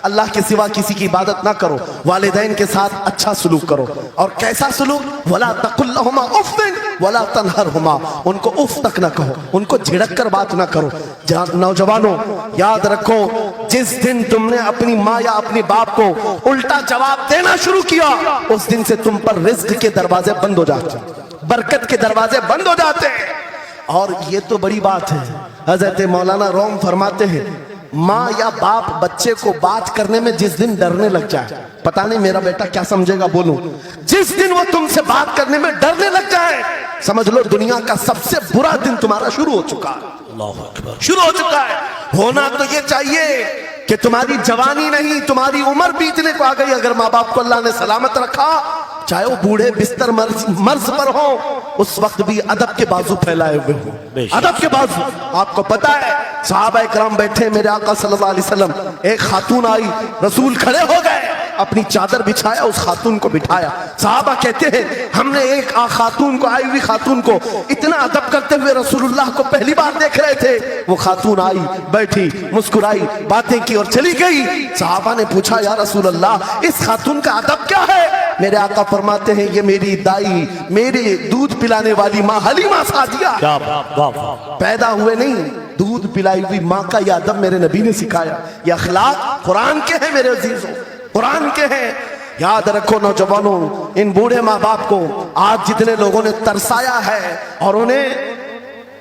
اللہ کے سوا کسی کی عبادت نہ کرو, والدین کے ساتھ اچھا سلوک کرو. اور کیسا سلوک؟ وَلَا تَقُلْ لَهُمَا أُفٍّ وَلَا تَنْهَرْهُمَا, ان کو اف تک نہ کہو, ان کو جھڑک کر بات نہ کرو. نوجوانوں یاد رکھو, جس دن تم نے اپنی ماں یا اپنی باپ کو الٹا جواب دینا شروع کیا, اس دن سے تم پر رزق کے دروازے بند ہو جاتے ہیں, برکت کے دروازے بند ہو جاتے ہیں. اور یہ تو بڑی بات ہے, حضرت مولانا روم فرماتے ہیں ماں یا باپ بچے کو بات کرنے میں جس دن ڈرنے لگ جائے, پتہ نہیں میرا بیٹا کیا سمجھے گا بولوں, جس دن وہ تم سے بات کرنے میں ڈرنے لگ جائے, سمجھ لو دنیا کا سب سے برا دن تمہارا شروع ہو چکا ہے. اللہ اکبر, شروع ہو چکا ہے. ہونا تو یہ چاہیے کہ تمہاری جوانی نہیں, تمہاری عمر بیتنے کو آ گئی. اگر ماں باپ کو اللہ نے سلامت رکھا, چاہے وہ بوڑھے بستر مرض پر ہوں, اس وقت بھی ادب کے بازو پھیلائے ہوئے ہوں, ادب کے بازو. آپ کو پتا ہے صحابہ اکرام بیٹھے, میرے آقا صلی اللہ علیہ وسلم, ایک خاتون آئی, رسول کھڑے ہو گئے, اپنی چادر بچھایا, اس خاتون کو بٹھایا. صحابہ کہتے ہیں ہم نے ایک خاتون کو, آئی ہوئی خاتون کو اتنا ادب کرتے ہوئے رسول اللہ کو پہلی بار دیکھ رہے تھے. وہ خاتون آئی, بیٹھی, مسکرائی, باتیں کی اور چلی گئی. صحابہ نے پوچھا یا رسول اللہ اس خاتون کا ادب کیا ہے؟ میرے آقا فرماتے ہیں یہ میری دائی, میری دودھ پلانے والی ماں حلیمہ سعدیہ, پیدا ہوئے نہیں, دودھ پلائی ہوئی ماں کا یہ ادب میرے نبی نے سکھایا. یہ اخلاق قرآن کے ہیں میرے عزیزوں, قرآن کے ہیں. یاد رکھو نوجوانوں, ان بوڑھے ماں باپ کو آج جتنے لوگوں نے ترسایا ہے اور انہیں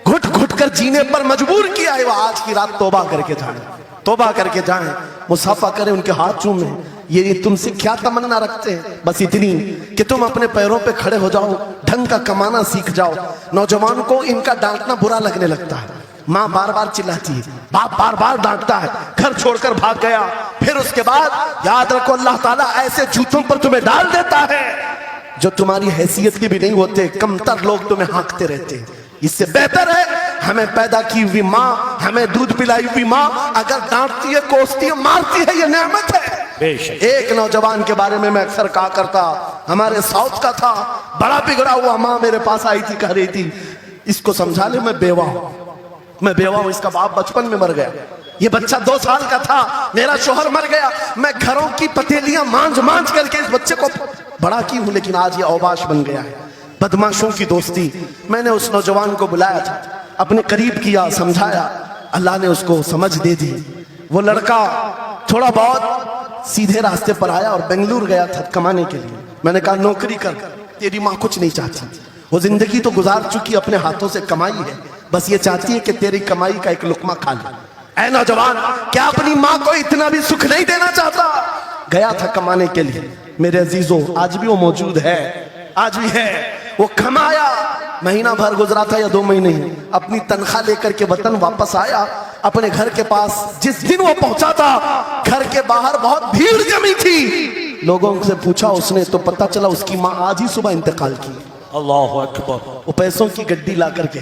گھٹ گھٹ کر جینے پر مجبور کیا ہے, وہ آج کی رات توبہ کر کے جائیں, توبہ کر کے جائیں, مصافحہ کریں, ان کے ہاتھ چومیں. یہ تم سے کیا تمنا رکھتے ہیں؟ بس اتنی کہ تم اپنے پیروں پہ کھڑے ہو جاؤ, ڈھنگ کا کمانا سیکھ جاؤ. نوجوان کو ان کا ڈانٹنا برا لگنے لگتا ہے, ماں بار بار چلاتی ہے, باپ بار بار ڈانٹتا ہے, گھر چھوڑ کر بھاگ گیا, پھر اس کے بعد یاد رکھو اللہ تعالیٰ ایسے جوتوں پر تمہیں ڈال دیتا ہے جو تمہاری حیثیت کے بھی نہیں ہوتے, کمتر لوگ تمہیں ہانکتے رہتے ہیں. اس سے بہتر ہے ہمیں پیدا کی ہوئی ماں, ہمیں دودھ پلائی ہوئی ماں اگر ڈانٹتی ہے, کوستی ہے, مارتی ہے, یہ نعمت ہے. ایک نوجوان کے بارے میں اکثر کہا کرتا, ہمارے ساؤتھ کا تھا, بڑا بگڑا ہوا, ماں میرے پاس آئی تھی, کہہ رہی تھی اس کو سمجھا لے میں بیوہ ہوں, میں بیوہ ہوں, اس کا باپ بچپن میں مر گیا, یہ بچہ 2 سال کا تھا, میرا شوہر مر گیا, میں گھروں کی پتیلیاں مانج کر کے اس بچے کو بڑا کی ہوں, لیکن آج یہ اوباش بن گیا ہے. بدماشوں کی دوستی. میں نے اس نوجوان کو بلایا تھا, اپنے قریب کیا, سمجھایا, اللہ نے اس کو سمجھ دے دی. وہ لڑکا تھوڑا بہت سیدھے راستے پر آیا اور بنگلور گیا تھا کمانے کے لیے. میں نے کہا نوکری کر, تیری ماں کچھ نہیں چاہتی, وہ زندگی تو گزار چکی, اپنے ہاتھوں سے کمائی ہے, بس یہ چاہتی ہے کہ تیری کمائی کا ایک لقمہ کھا لے. اے نوجوان, کیا اپنی ماں کو اتنا بھی سکھ نہیں دینا چاہتا؟ گیا تھا کمانے کے لیے. میرے عزیزوں آج بھی وہ موجود ہے, آج بھی ہے. وہ کمایا, مہینہ بھر گزرا تھا یا 2 مہینے, اپنی تنخواہ لے کر کے وطن واپس آیا. اپنے گھر کے پاس جس دن وہ پہنچا تھا, گھر کے باہر بہت بھیڑ جمی تھی. لوگوں سے پوچھا اس نے تو پتا چلا اس کی ماں آج ہی صبح انتقال کی. اللہ اکبر. وہ پیسوں کی گڈی لا کر کے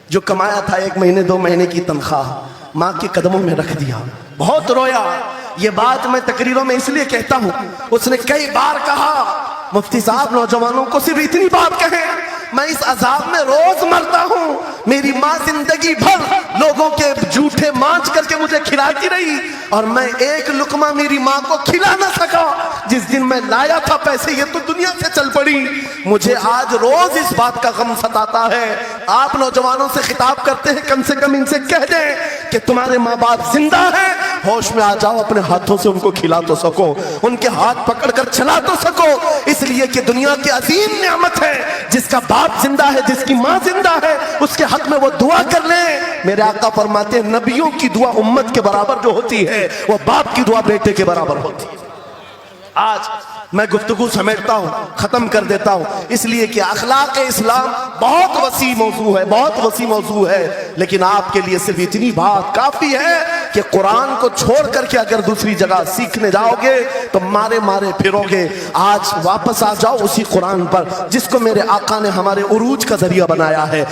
جو کمایا تھا 1 مہینے 2 مہینے کی تنخواہ ماں کے قدموں میں رکھ دیا. بہت رویا. یہ بات میں تقریروں میں اس لیے کہتا ہوں, اس نے کئی بار کہا مفتی صاحب نوجوانوں کو صرف اتنی بات کہیں, میں اس عذاب میں روز مرتا ہوں, میری ماں زندگی بھر لوگوں کے جھوٹے مانچ کر کے مجھے کھلاتی رہی اور میں ایک لقمہ میری ماں کو کھلا نہ سکا. جس دن میں لایا تھا پیسے یہ تو دنیا سے چل پڑی. مجھے آج روز اس بات کا غم ستاتا ہے. آپ نوجوانوں سے خطاب کرتے ہیں, کم سے کم ان سے کہہ دیں کہ تمہارے ماں باپ زندہ ہیں, ہوش میں آ جاؤ, اپنے ہاتھوں سے ان کو کھلا تو سکو, ان کے ہاتھ پکڑ کر چلا تو سکو. اس لیے کہ دنیا کی عظیم نعمت ہے, جس کا باپ زندہ ہے, جس کی ماں زندہ ہے, اس کے حق میں وہ دعا کر لیں. میرے آقا فرماتے ہیں نبیوں کی دعا امت کے برابر جو ہوتی ہے وہ باپ کی دعا بیٹے کے برابر ہوتی ہے. آج میں گفتگو سمیٹتا ہوں, ختم کر دیتا ہوں, اس لیے کہ اخلاق اسلام بہت وسیع موضوع ہے, بہت وسیع موضوع ہے, لیکن آپ کے لیے صرف اتنی بات کافی ہے کہ قرآن کو چھوڑ کر کے اگر دوسری جگہ سیکھنے جاؤ گے تو مارے پھرو گے. آج واپس آ جاؤ اسی قرآن پر جس کو میرے آقا نے ہمارے عروج کا ذریعہ بنایا ہے.